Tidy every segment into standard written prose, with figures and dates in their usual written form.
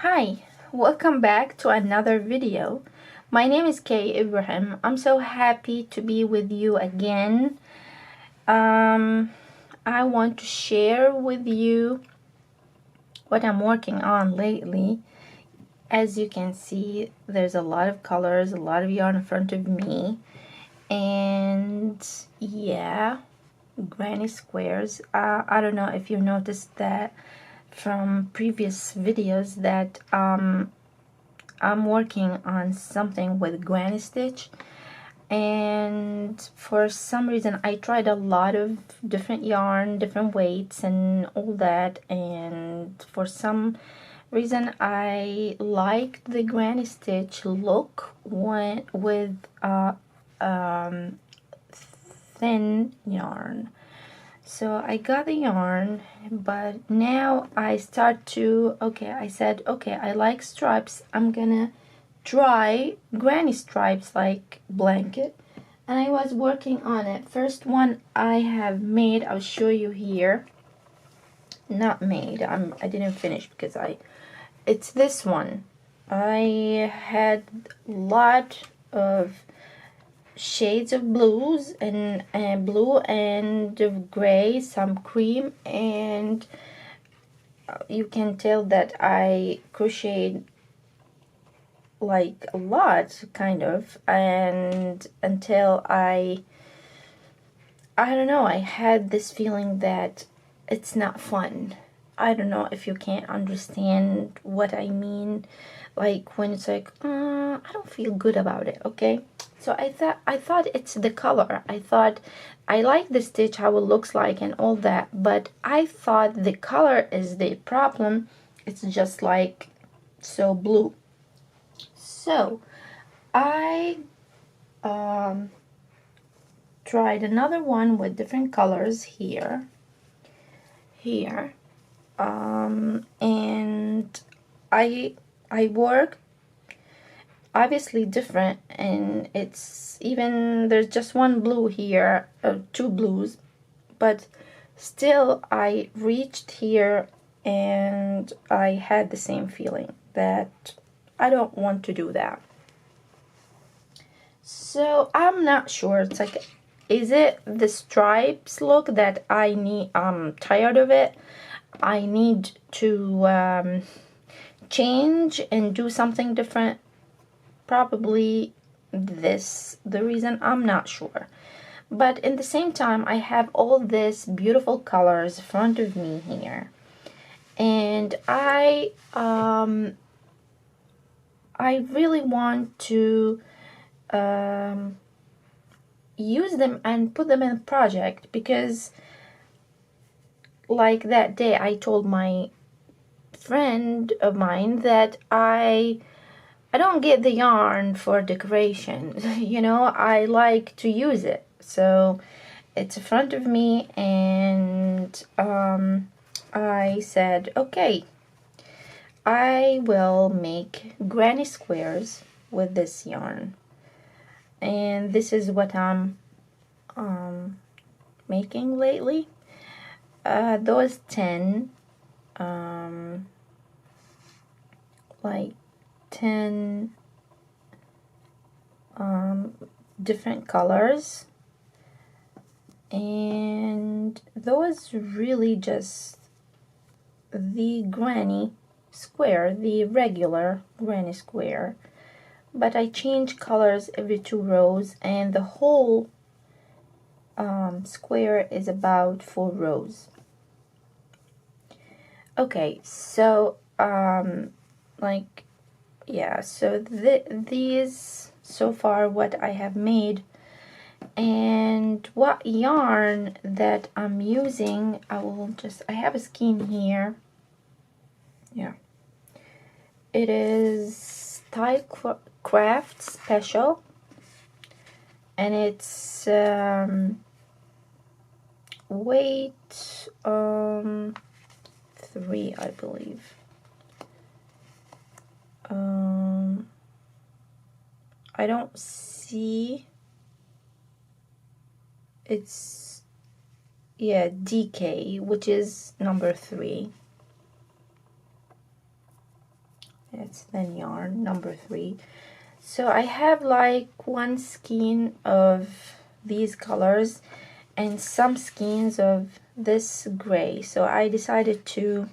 Hi, welcome back to another video. My name is Kay Ibrahim. I'm so happy to be with you again. I want to share with you what I'm working on lately. As you can see, there's a lot of colors, a lot of yarn in front of me. And yeah, granny squares. I don't know if you noticed that from previous videos that I'm working on something with granny stitch, and for some reason I tried a lot of different yarn, different weights and all that, and for some reason I liked the granny stitch look with thin yarn. So I got the yarn, but now I start to, I said, I like stripes. I'm gonna try granny stripes like blanket. And I was working on it. First one I have made, I'll show you here. Not made, I didn't finish because it's this one. I had a lot of shades of blues and blue and gray, some cream, and you can tell that I crocheted like a lot, kind of, and until I don't know, I had this feeling that it's not fun. I don't know if you can't understand what I mean, like when it's like I don't feel good about it. Okay, so I thought it's the color. I thought I like the stitch, how it looks like and all that, but I thought the color is the problem. It's just like so blue. So I tried another one with different colors here, and I work obviously different, and it's even there's just one blue here, two blues, but still I reached here and I had the same feeling that I don't want to do that. So I'm not sure. It's like, is it the stripes look that I need? I'm tired of it. I need to change and do something different. Probably this the reason. I'm not sure. But in the same time, I have all this beautiful colors in front of me here, and I really want to use them and put them in a project, because like that day I told my friend of mine that I don't get the yarn for decoration. You know, I like to use it. So it's in front of me, and I said, okay, I will make granny squares with this yarn. And this is what I'm making lately. Those 10 like 10 different colors, and those really just the granny square, the regular granny square, but I change colors every 2 rows, and the whole square is about 4 rows. Okay, so like, yeah, so these so far what I have made, and what yarn that I'm using, I have a skein here. Yeah, it is Style Craft Special, and it's weight 3, I believe. I don't see, it's, yeah, DK, which is number 3. It's thin yarn, number 3. So I have like one skein of these colors and some skeins of this gray. So I decided to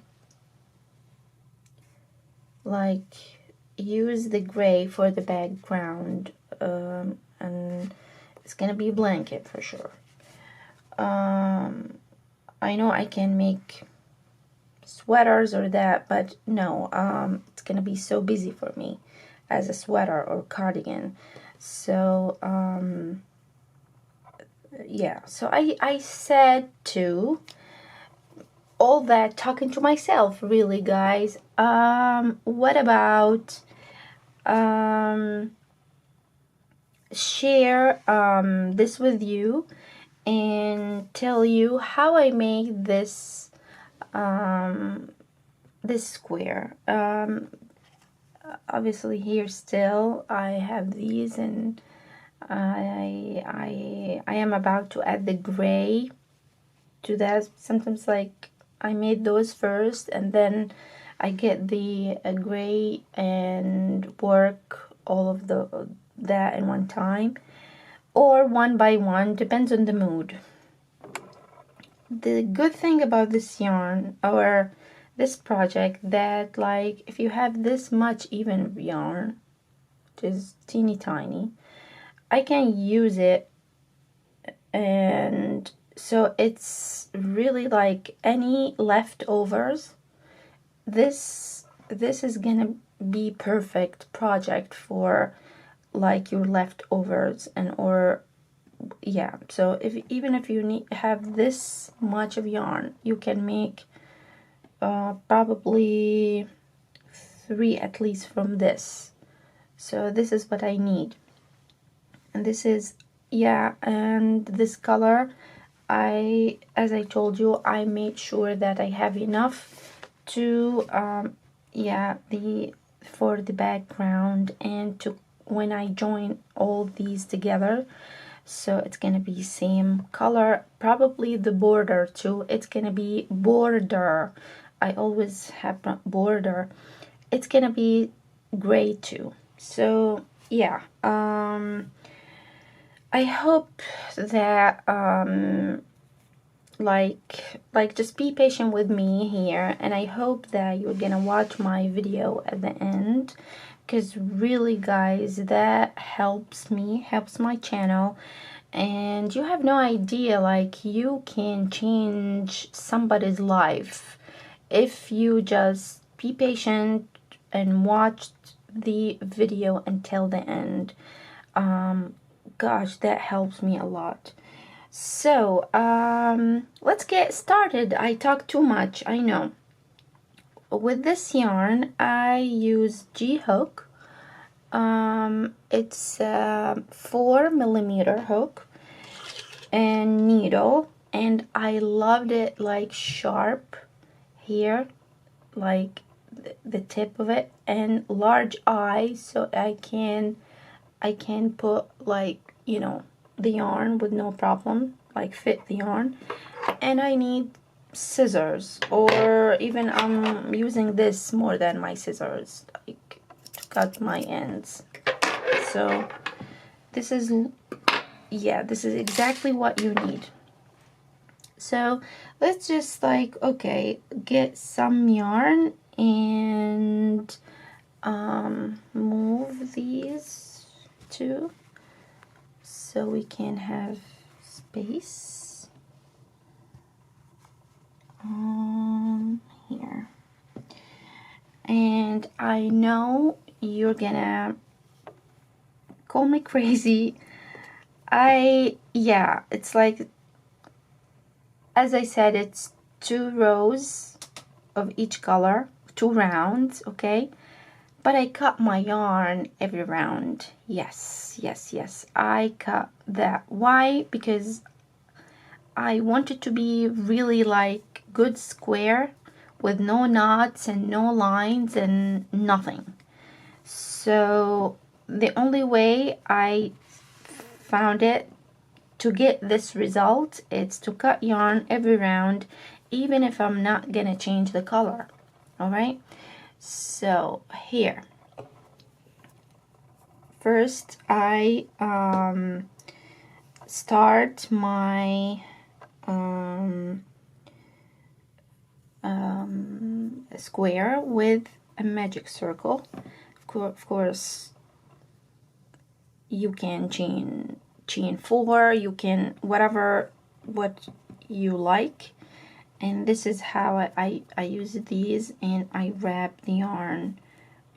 like use the gray for the background, and it's gonna be a blanket for sure. I know I can make sweaters or that, but no, it's gonna be so busy for me as a sweater or cardigan. So yeah, so I said to all that talking to myself, really, guys. What about share this with you and tell you how I made this this square. Obviously here still I have these, and I am about to add the gray to that. Sometimes like I made those first and then I get the gray and work all of that in one time, or one by one, depends on the mood. The good thing about this yarn or this project, that like if you have this much even yarn, which is teeny tiny, I can use it, and so it's really like any leftovers, this is gonna be perfect project for like your leftovers, and or yeah, so even if you have this much of yarn, you can make probably 3 at least from this. So this is what I need, and this is, yeah, and this color, as I told you, I made sure that I have enough to yeah, for the background, and to when I join all these together, so it's gonna be same color. Probably the border too, it's gonna be border, I always have border, it's gonna be gray too. So yeah, I hope that like just be patient with me here, and I hope that you're gonna watch my video at the end, because really, guys, that helps me, helps my channel, and you have no idea, like you can change somebody's life if you just be patient and watch the video until the end. Gosh, that helps me a lot. So let's get started. I talk too much, I know. With this yarn I use G-hook. It's a 4mm hook and needle, and I loved it like sharp here, like the tip of it, and large eye, so I can put like, you know, the yarn with no problem, like fit the yarn. And I need scissors, or even I'm using this more than my scissors, like to cut my ends. So this is, yeah, this is exactly what you need. So let's just like, okay, get some yarn and move these two so we can have space here. And I know you're gonna call me crazy. Yeah, it's like, as I said, it's 2 rows of each color, 2 rounds, okay? But I cut my yarn every round. Yes, yes, yes, I cut that. Why? Because I want it to be really like good square with no knots and no lines and nothing. So the only way I found it to get this result is to cut yarn every round, even if I'm not gonna change the color. All right, So here, first I start my square with a magic circle. Of course, you can chain 4, you can what you like. And this is how I use these, and I wrap the yarn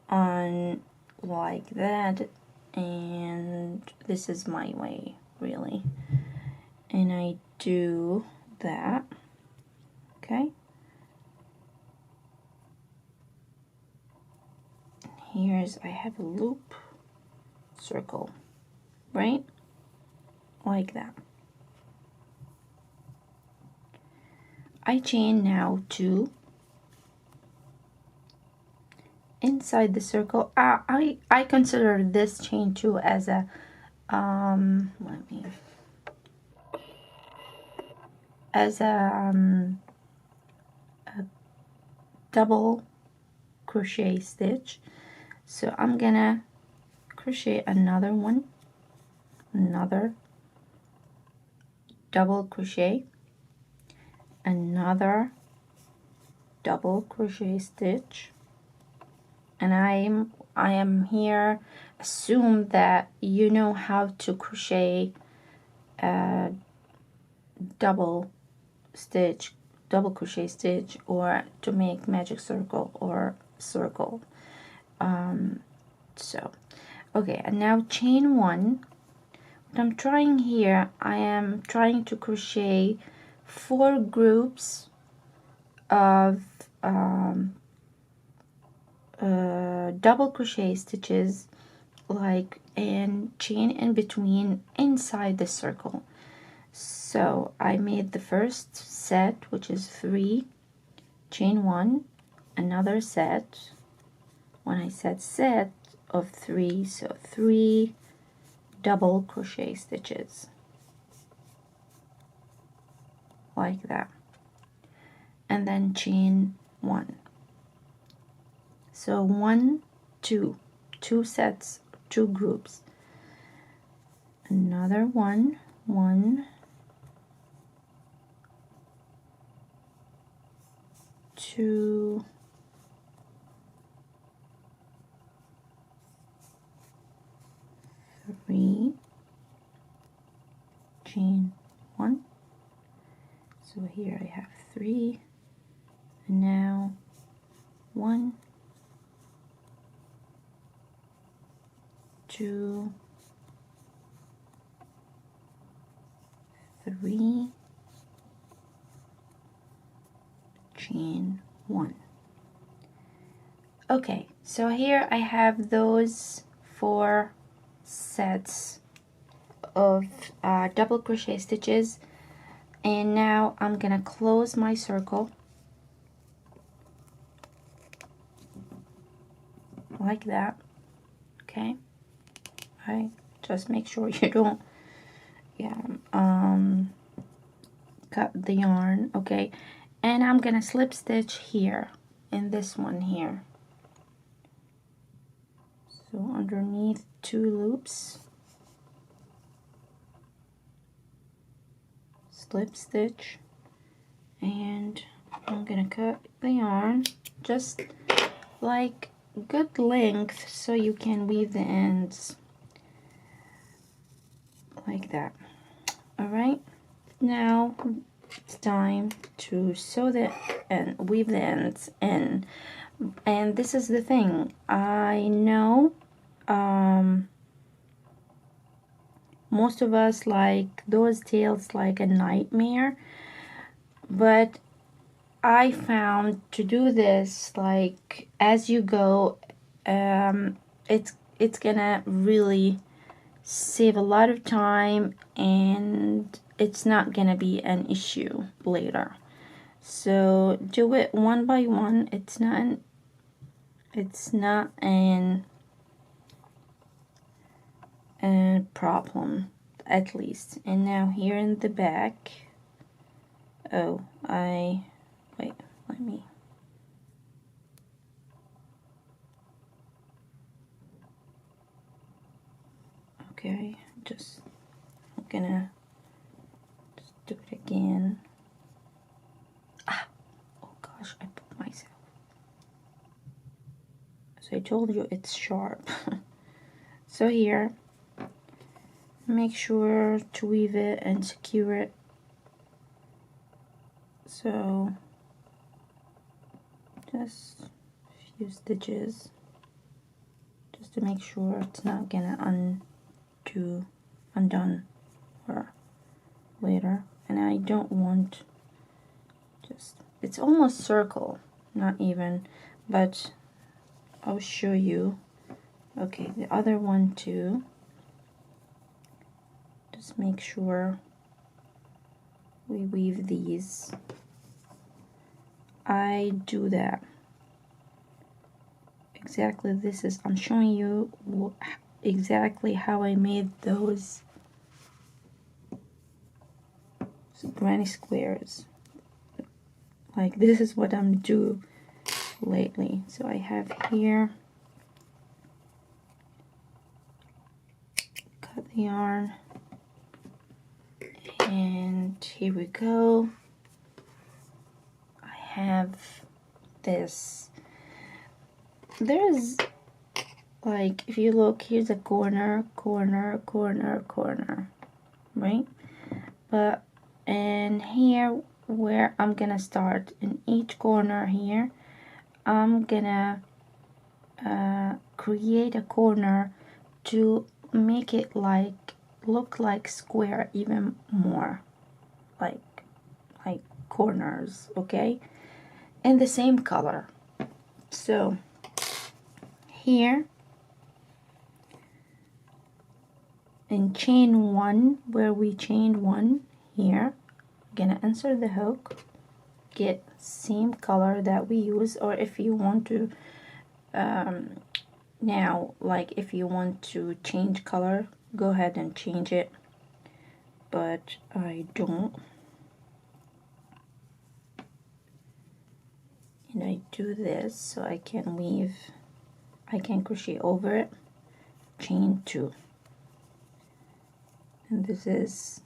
on like that, and this is my way really, and I do that. Okay, here's, I have a loop circle, right, like that. I chain now 2 inside the circle. I consider this chain 2 as a a double crochet stitch. So I'm gonna crochet another one, another double crochet, another double crochet stitch, and I am here, assume that you know how to crochet a double crochet stitch, or to make magic circle or circle. So okay, and now chain 1. What I'm trying here, I am trying to crochet 4 groups of double crochet stitches, like, and chain in between inside the circle. So I made the first set, which is 3, chain 1, another set. When I said set of 3, so 3 double crochet stitches, like that, and then chain 1. So 1, 2 sets, 2 groups, another 1, 2, 3, chain 1. So here I have 3, and now 1, 2, 3, chain 1. Okay, so here I have those 4 sets of double crochet stitches, and now I'm gonna close my circle like that. Okay, right, just make sure you don't cut the yarn. Okay, and I'm gonna slip stitch here in this one here, so underneath 2 loops, slip stitch, and I'm gonna cut the yarn just like good length so you can weave the ends like that. All right, now it's time to sew the and weave the ends in. And this is the thing, I know most of us like those tails like a nightmare, but I found to do this like as you go, it's gonna really save a lot of time, and it's not gonna be an issue later. So do it one by one. It's not a problem, at least. And now here in the back, wait, let me Okay, I'm gonna just do it again. Oh gosh, I put myself. So I told you it's sharp. So here, make sure to weave it and secure it. So just a few stitches, just to make sure it's not gonna undone or later. And I don't want, it's almost circle, not even, but I'll show you. Okay, the other one too. Just make sure we weave these. I do that exactly. I'm showing you exactly how I made those granny squares. Like, this is what I'm doing lately. So I have here, cut the yarn, and here we go. I have this. There's, like, if you look, here's a corner, right? But and here where I'm gonna start, in each corner here, I'm gonna create a corner to make it look like square even more, like corners, okay, in the same color. So here in chain one, where we chained one here, I'm gonna insert the hook, get same color that we use, or if you want to now, like, if you want to change color, go ahead and change it, but I don't. And I do this so I can weave, I can crochet over it, chain two. And this is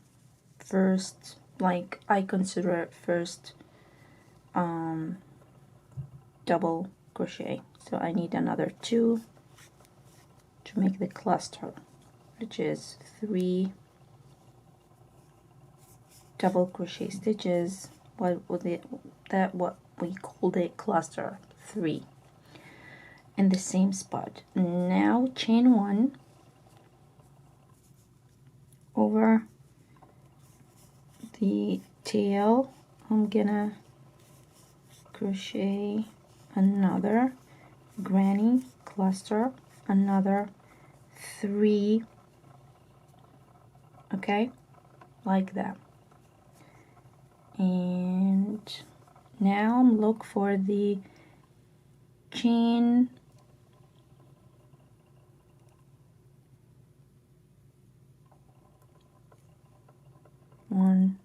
first, like, I consider it first double crochet. So I need another two to make the cluster, which is 3 double crochet stitches. What we called it cluster 3 in the same spot. Now chain one over the tail. I'm gonna crochet another granny cluster, another 3, okay, like that. And now look for the chain one,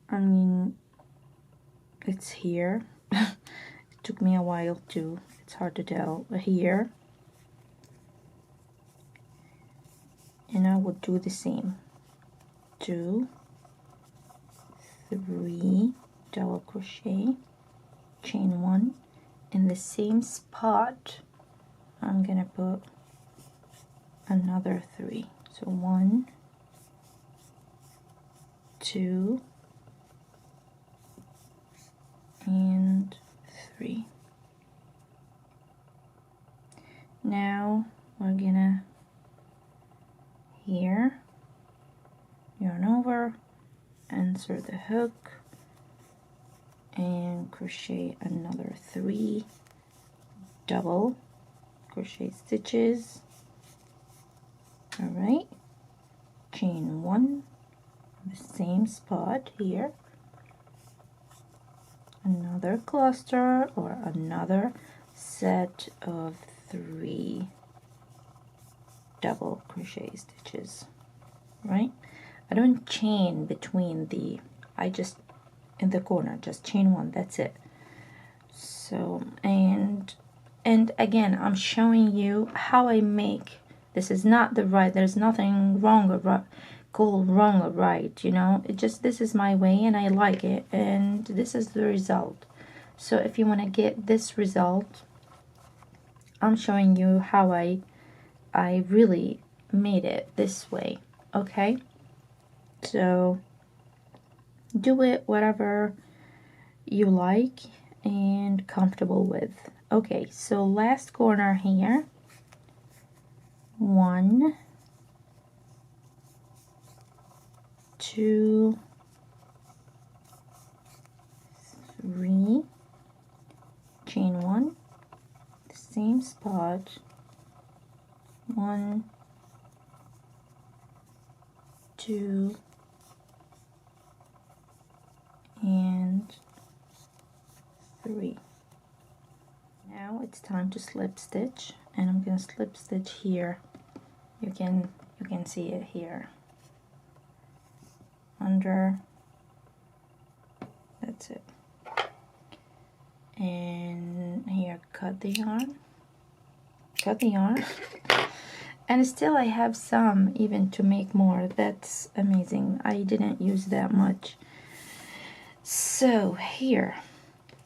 I mean, it's here. It took me a while to, it's hard to tell, here. And I will do the same. 2, 3 double crochet, chain one. In the same spot, I'm gonna put another 3. So 1, 2, and 3. Now we're gonna here, yarn over, insert the hook, and crochet another 3 double crochet stitches. All right, chain one, the same spot here, another cluster or another set of 3 double crochet stitches, right? I don't chain between I just, in the corner, just chain one, that's it. So, and And again, I'm showing you how I make. This is not the right, there's nothing wrong or right, called wrong or right, you know. It just, this is my way and I like it, and this is the result. So if you want to get this result, I'm showing you how I really made it this way. Okay, so do it whatever you like and comfortable with. Okay, so last corner here, 1, 2, 3, chain 1, the same spot, 1, 2, and 3. Now it's time to slip stitch, and I'm gonna slip stitch here. You can see it here. Under, that's it. And here, cut the yarn, and still I have some even to make more. That's amazing. I didn't use that much. So here,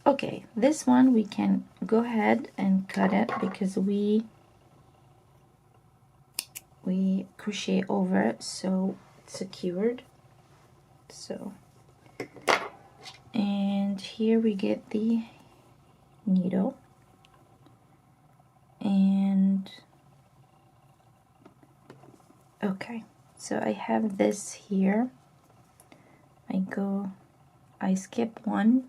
okay, this one we can go ahead and cut it because we crochet over it, so it's secured. So, and here we get the needle, and okay, so I have this here. I skip one,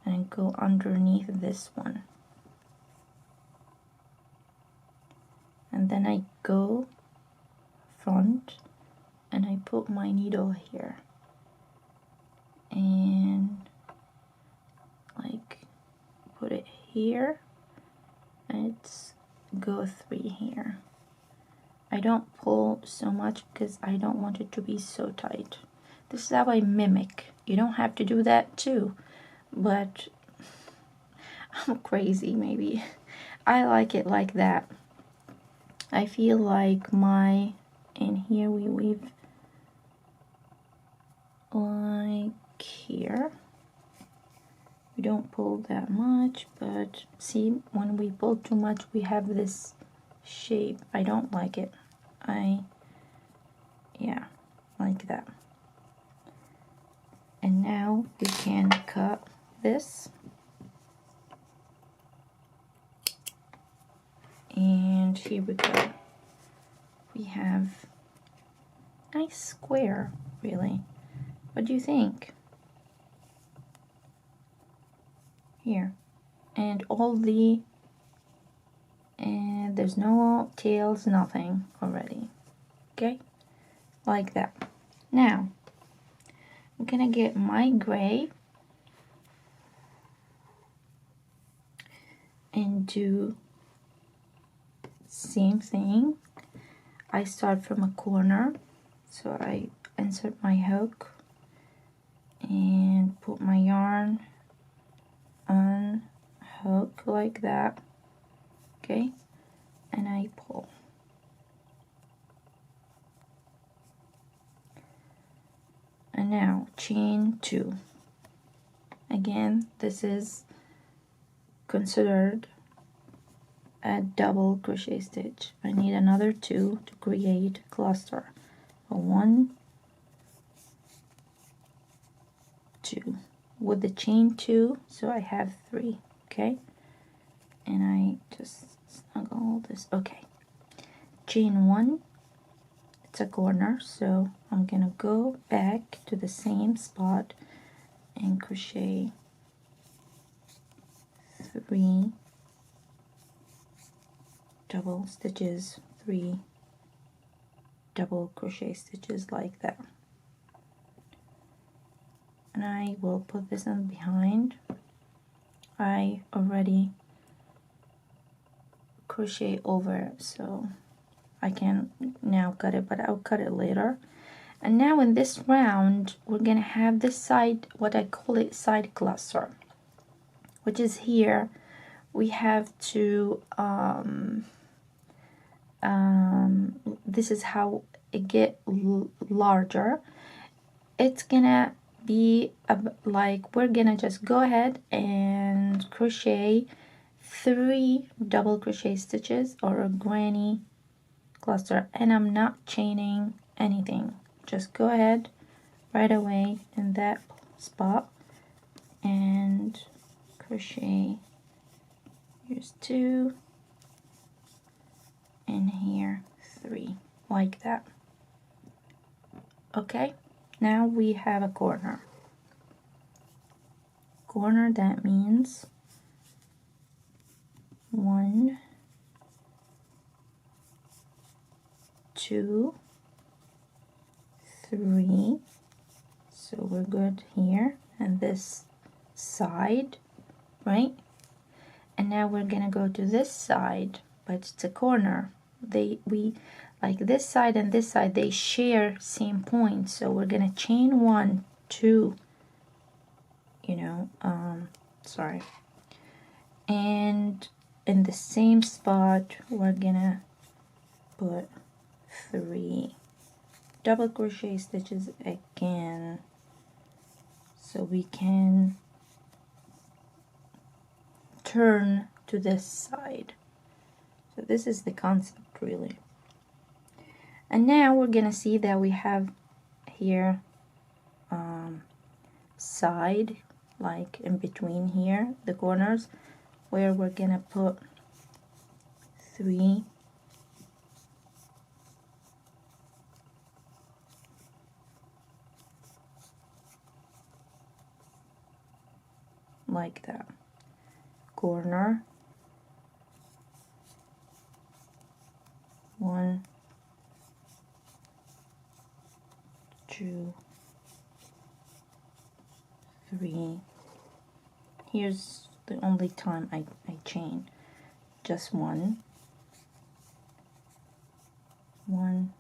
and go underneath this one, and then I go front and I put my needle here and like put it here, and it's go 3 here. I don't pull so much because I don't want it to be so tight. This is how I mimic. You don't have to do that too, but I'm crazy maybe. I like it like that. I feel like and here we weave like here. We don't pull that much, but see, when we pull too much we have this shape. I don't like it. Yeah, like that. And now we can cut this, and here we go. We have nice square, really. What do you think? Here, and there's no tails, nothing already. Okay, like that. Now I'm gonna get my gray and do same thing. I start from a corner, so I insert my hook and put my yarn on hook like that. Okay, and I pull. And now chain 2. Again, this is considered a double crochet stitch. I need another 2 to create a cluster. So 1, 2 with the chain 2, so I have 3. Okay, and I just snuggle this. Okay, chain 1, it's a corner, so I'm gonna go back to the same spot and crochet 3 double stitches, 3 double crochet stitches like that, and I will put this in behind. I already crochet over it, so I can now cut it, but I'll cut it later. And now in this round we're gonna have this side, what I call it side cluster, which is here, we have to this is how it get larger. It's gonna be like, we're gonna just go ahead and crochet 3 double crochet stitches or a granny cluster, and I'm not chaining anything. Just go ahead right away in that spot and crochet. Here's 2 and here 3, like that. Okay, now we have a corner. Corner, that means 1, 2, 3. So we're good here, and this side, right? And now we're gonna go to this side, but it's a corner. We like this side and this side, they share same point, so we're gonna chain 1, 2, sorry, and in the same spot we're gonna put 3 double crochet stitches again, so we can turn to this side. So this is the concept, really. And now we're gonna see that we have here side, like in between here, the corners, where we're gonna put 3 like that. Corner, 1, 2, 3. Here's the only time I chain, just 1, 1,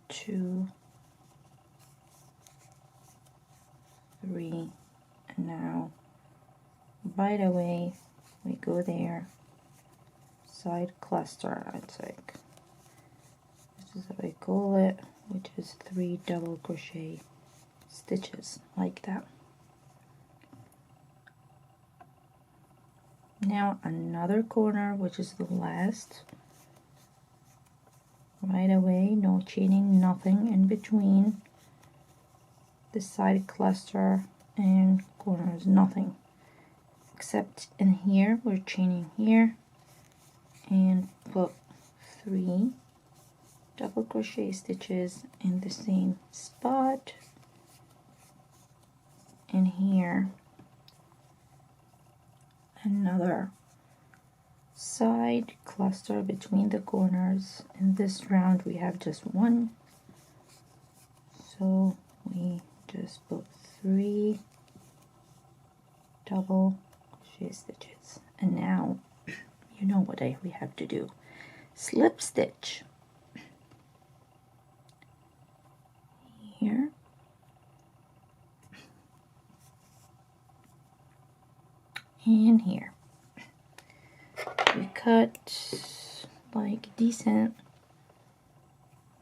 2, 3, and now right away we go there, side cluster, it's like, this is what I call it, which is 3 double crochet stitches, like that. Now another corner, which is the last, right away, no chaining, nothing in between the side cluster and corners, nothing, except in here we're chaining here and put 3 double crochet stitches in the same spot, and here another side cluster between the corners. In this round we have just 1, so we just put 3 double crochet stitches, and now you know what we have to do. Slip stitch here, and here. We cut like decent,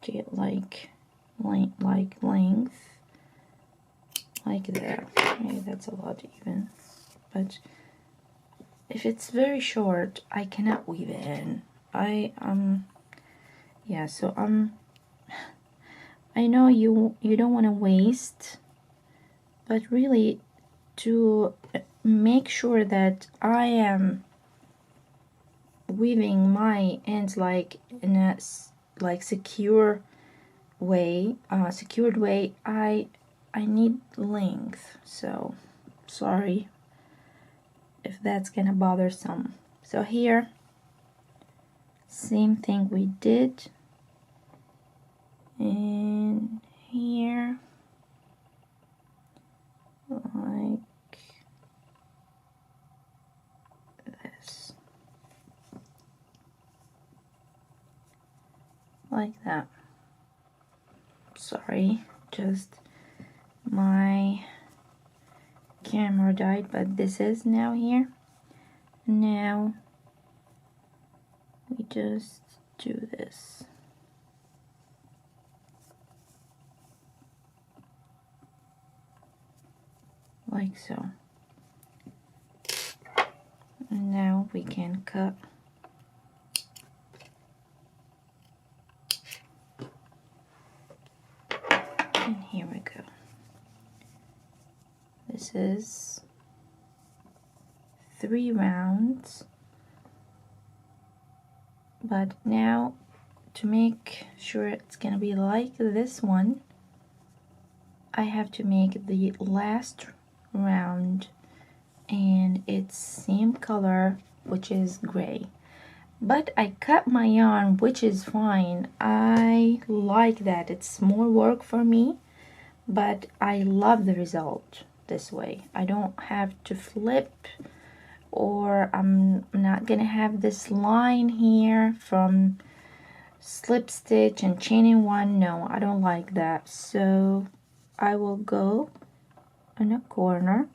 get like length, like that. Maybe that's a lot even, but if it's very short, I cannot weave it in. Yeah, so I know you don't want to waste, but really to make sure that I am weaving my ends like in a secure way, secured way, I need length. So sorry if that's gonna bother some. So here, same thing we did, and here, like this, like that. Sorry, just my camera died, but this is now here. Now we just do this. Like so. And now we can cut. And here we go. This is 3 rounds. But now, to make sure it's gonna be like this one, I have to make the last round and it's same color, which is gray. But I cut my yarn, which is fine. I like that. It's more work for me, but I love the result this way. I don't have to flip, or I'm not gonna have this line here from slip stitch and chaining one. No, I don't like that. So I will go in a corner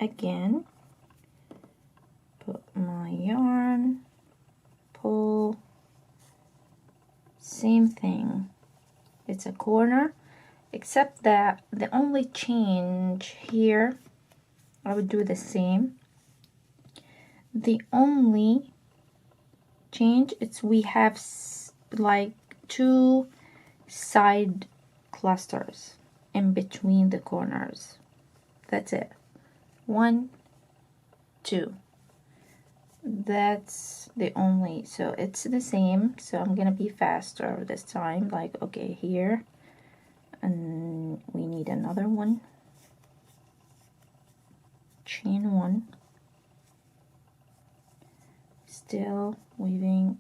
again, put my yarn, pull, same thing. It's a corner, except that the only change here, I would do the same. The only change is we have like 2 side clusters in between the corners. That's it. 1, 2. That's the only, so it's the same. So I'm gonna be faster this time. Like, okay, here, and we need another one. Chain 1. Still weaving,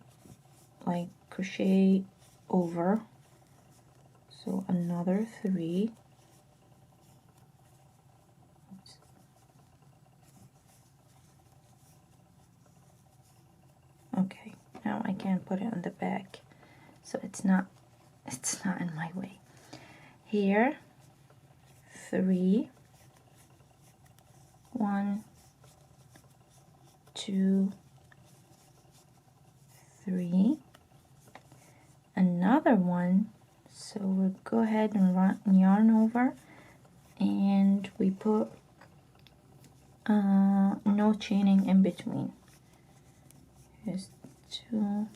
like crochet over. So another 3. Okay, now I can put it on the back, so it's not in my way. Here, 3, 1, 2, 3, another one. So we'll go ahead and run yarn over, and we put no chaining in between. Here's 2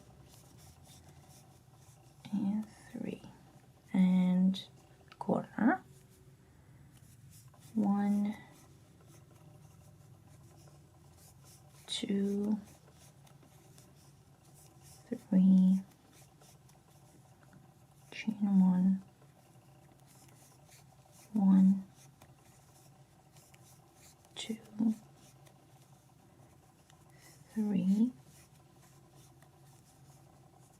and 3, and corner. 1, 2, 3, chain 1, 1, 2, 3,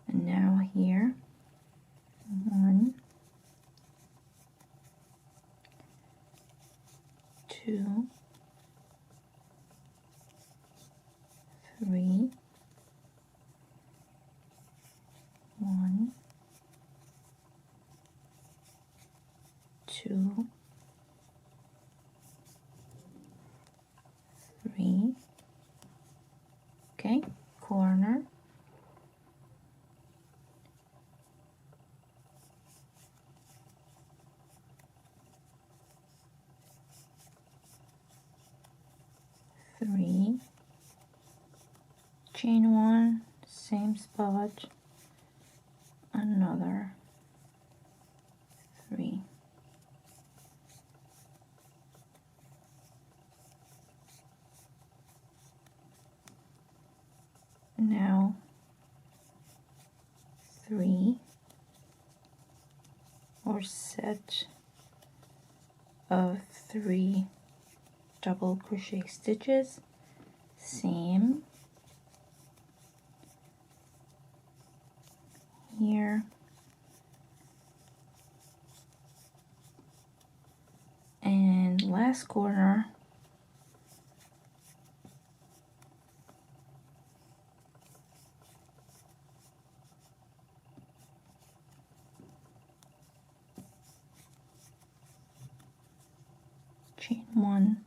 and now here, 1, 2, 3, 1, 2, 3. Okay, corner. 3, chain 1, same spot, another 3. Now 3 or set of 3 double crochet stitches, same here, and last corner, chain one,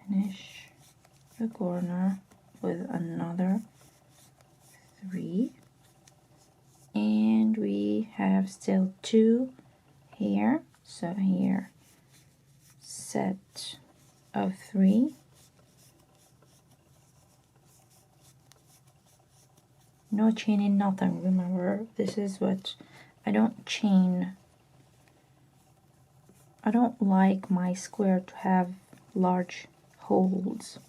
finish the corner with another 3, and we have still 2 here, so here set of 3, no chaining, nothing. Remember, this is what I don't chain. I don't like my square to have large holes,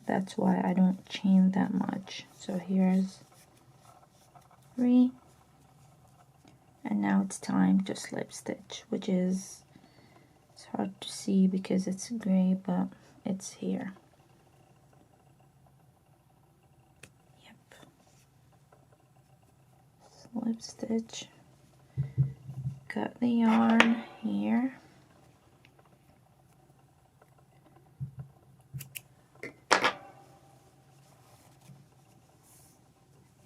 that's why I don't chain that much. So here's 3, and now it's time to slip stitch, which is, it's hard to see because it's gray, but it's here. Yep, slip stitch, cut the yarn here,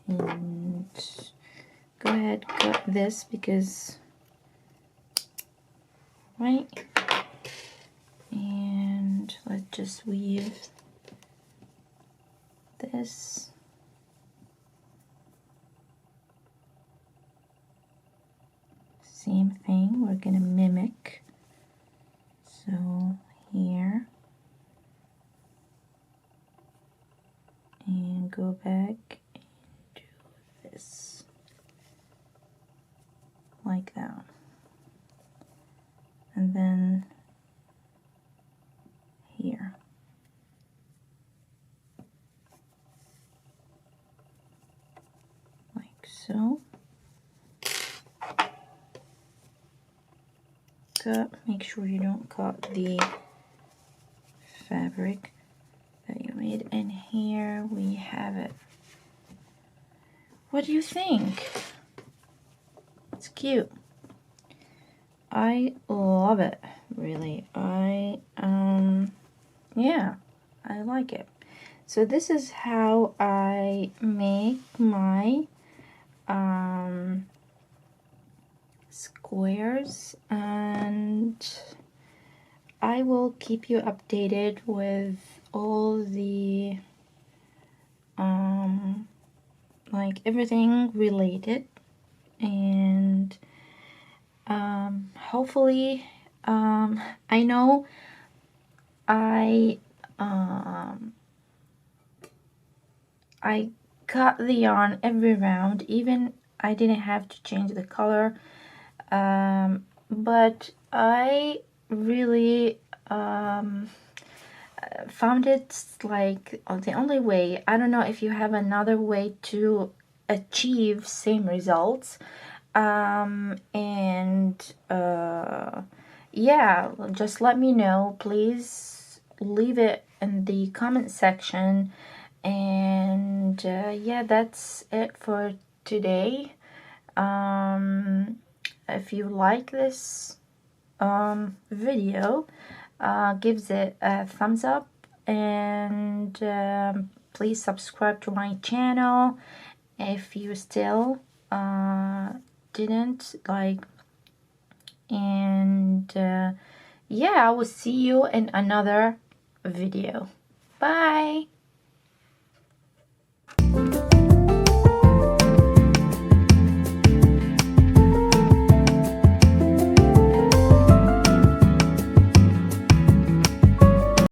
and go ahead, cut this because, right, and let's just weave this. Same thing, we're gonna mimic, so here, and go back and do this, like that, and then here. Like so. Cut, make sure you don't cut the fabric that you made, and here we have it. What do you think? It's cute. I love it, really. Yeah, I like it. So this is how I make my squares, and I will keep you updated with all the like everything related, and hopefully I know I cut the yarn every round, even I didn't have to change the color, but I really found it like the only way. I don't know if you have another way to achieve same results, yeah, just let me know, please leave it in the comment section. And yeah, that's it for today. If you like this video, gives it a thumbs up, and please subscribe to my channel if you still didn't, like, and yeah, I will see you in another video. Bye.